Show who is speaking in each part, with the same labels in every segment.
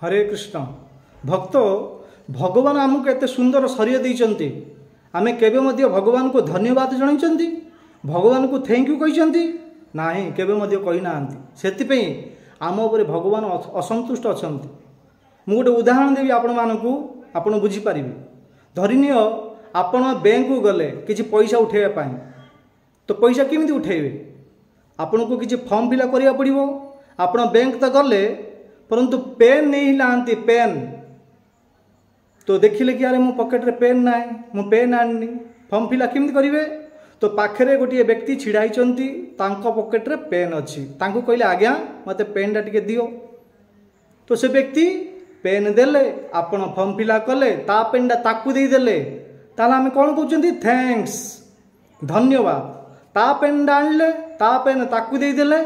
Speaker 1: हरे कृष्ण भक्त भगवान आमको एत सुंदर शरीर देइचंती आमे केबे मध्य भगवान को धन्यवाद जणाइचंती भगवान को थैंक यू कहिचंती नाही केबे मध्य कहि नांती सेति पई आम उपरे भगवान असंतुष्ट अछंती। मु गोटे उदाहरण देबी आपण मानकू आपण बुझी पारिबे। धरिनियो आपण बैंक को गले किछि पैसा उठेबा पाई तो पैसा केमिति उठेबे आपण को किछि फॉर्म फिलअप करिया पड़िबो। आपण बैंक त गले परंतु पेन नहीं लांती पेन तो देखिले कि अरे मो पॉकेट रे पेन नाइ मो पेन आनी फॉर्म फिलअप केमिति करिवे तो पाखरे गोटे व्यक्ति छिड़ाई चंती तांको पॉकेट रे पेन अछि तांको कहले आज्ञा मते पेन टा टिके दियो तो से व्यक्ति पेन देले आपण फॉर्म फिलअप कले ता पेन टा ताकू दे देले ताला हमें कोन कहउचंती थैंक्स धन्यवाद ता पेन डाणले ता पेन ताकू दे देले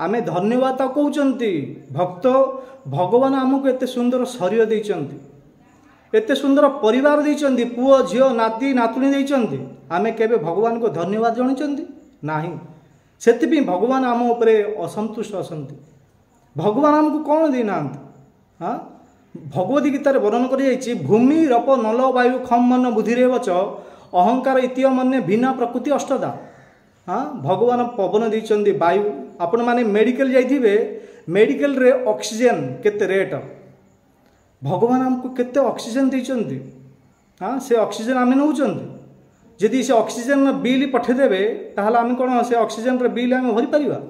Speaker 1: आमे धन्यवाद कहउचंती। भक्त भगवान आमको एते सुंदर शरीर देइचंती एते सुंदर परिवार देइचंती पुओ झियो नाती नातुणी देइचंती आमे केबे भगवान को धन्यवाद जणिचंती नाही सेति भी भगवान आम उपरे असंतुष्ट असंती। भगवान आमको कौन दे नांती हाँ भगवद गीता रे वर्णन कर जाइछि भूमि रप नल वायु खम मन बुद्धिरेवच अहंकार इतिय मन्ने भिन्न प्रकृति अष्टदा। हाँ भगवान पवन देइचंती वायु आपण माने मेडिकल जाइथिबे मेडिकल रे ऑक्सीजन केते रेट भगवान हमको केते ऑक्सीजन देइचंती हाँ से ऑक्सीजन आमे नउचंती जदि से ऑक्सीजन बिल पठे देबे ताहले आमे कोन से ऑक्सीजन रे बिल आमे भरि परिबा।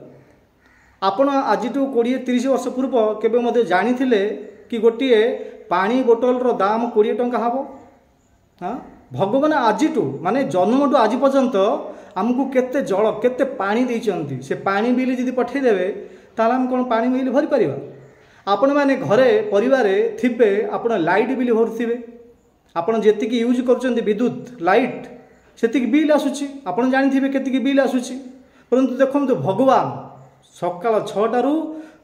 Speaker 1: आपण आजिटू 20-30 वर्ष पूर्व केबे मध्ये जानिथिले कि गोटिए पानी बोतल रो दाम 20 टंका हबो। हाँ भगवान आजिटू माने जन्मटू आज पर्यंत आमको केते जल केते पानी देइचंती से पानी बिल जदि पठे देबे ताहले हम कोन पानी बिल भरि परिबा। आपण माने घरे परिवार थिबे आपण लाइट बिल भरुथिबे आपण जेतिकी यूज करचंती विद्युत लाइट सेतिकी बिल आसुची आपण जानिथिबे केतिकी बिल आसुची परंतु देखंतु भगवान सकाळ 6टा रु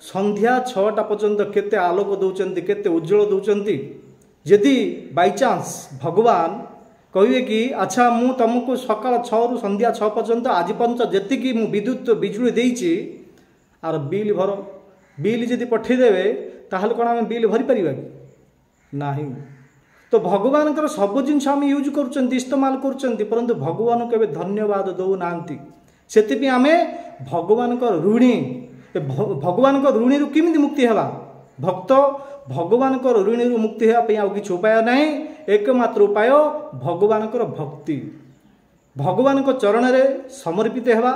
Speaker 1: संध्या 6टा पर्यंत केते आलोक दउचंती केते उज्जवल दउचंती। यदि बाय चांस भगवान कहिए कि अच्छा मु तुमको सकाळ 6 रु संध्या 6 पर्यंत आज पर्यंत जेतिकी मु विद्युत बिजुली देइची आर बिल भर बिल जदि पठे देबे ताहले कोन हम बिल भरि परिबा कि नाही। तो भगवान कर सब जिनस हम यूज करचंती इस्तेमाल करचंती परंतु भगवान केबे धन्यवाद दउ नांती सेति पि आमे भगवान को ऋणी भगवान को ऋणी रु किमिति मुक्ति हेबा भक्त भगवान को ऋणी रु मुक्ति हेबा पई आ किछ उपाय नाही एकमात्र उपाय भगवान को भक्ति भगवान को चरण रे समर्पित हेबा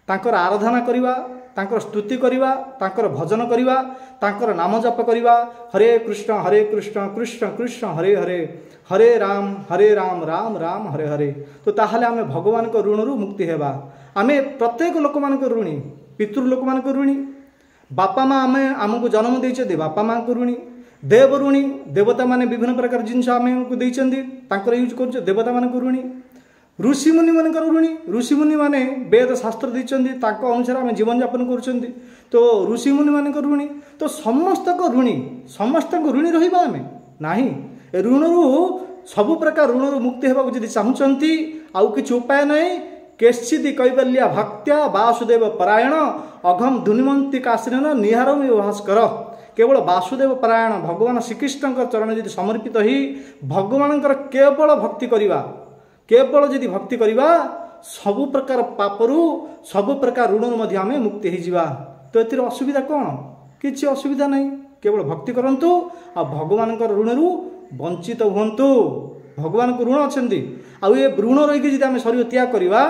Speaker 1: तांकर आराधना करिबा तांकर स्तुति करिबा तांकर भजन करिबा तांकर नाम जप करिबा हरे कृष्ण कृष्ण कृष्ण हरे हरे हरे राम राम राम हरे हरे। तो ताहले आमे भगवान को ऋण रु मुक्ति हेबा। आमे प्रत्येक लोक मान को ऋणी पितृ लोक मान को ऋणी बापा माँ आमे आमको जन्म देइछे बापा माँ को ऋणी देव ऋणी देवता माने विभिन्न प्रकार जिनस आमे को देइछन्ती तांकर यूज करछे देवता मान को ऋणी ऋषि मुनि मानकर ऋणी ऋषि मुनि माने वेद शास्त्र देइछन्ती ताको अनुसार आमे जीवन यापन करछन्ती तो ऋषि मुनि मानकर ऋणी तो समस्त को ऋणी रहिबा आमे नाही ऋण रु सब प्रकार ऋण रु मुक्ति हेबा जदि चाहुचन्ती आउ किछ उपाय नाही केश्चिदि कैवल्य भक्त्या वासुदेव परायण अघम धुनिमंती काश्रेण निहारम भास्कर केवल वासुदेव परायण भगवान श्रीकृष्ण चरण जदि समर्पित ही भगवान केवल भक्ति करिबा केवल जदि भक्ति करिबा सबु प्रकार पापरु सबु प्रकार ऋण मध्य आमे मुक्ति हो जिबा। तो एतिर असुविधा कौन किछि असुविधा नहीं केवल भक्ति करंतु आ भगवान ऋण रु वंचित हुंतु भगवान को ऋण अछंती आ ये ऋण रही जदि आमे शरीर त्याग करिबा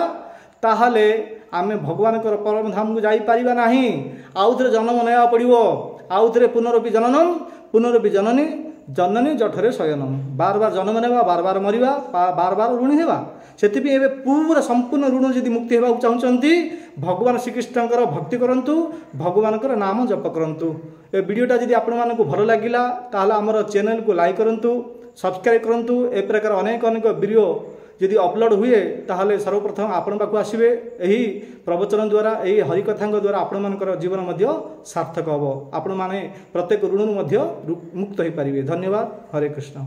Speaker 1: ताहले आमे भगवान परम धाम को जाई परिबा नाही आउ थरे जन्म नया पड़िबो आउ थरे पुनरपि जननम पुनरपि जननी जननी जठरे शयनम बार बार जन्म नेबा बार बार मरिबा बार बार ऋणी हेबा सेति भी एबे पूरा संपूर्ण ऋण जदि मुक्ति हेबा चाहउचंती भगवान श्रीकृष्ण भक्ति करंतु भगवान नाम जप करंतु। ए वीडियोटा जदि आपण मानकु भल लागिला ताहले हमर चैनल को लाइक करंतु सब्सक्राइब करंतु ए प्रकार अनेक अनेक वीडियो जदि अपलोड हुए ताहले सर्वप्रथम आपण पाखु आसीबे एही प्रवचन द्वारा एही हरिकथांग द्वारा आपण मानकर जीवन मध्य सार्थक हबो आपण माने प्रत्येक ऋण मध्य मुक्त होई परिबे। धन्यवाद। हरे कृष्ण।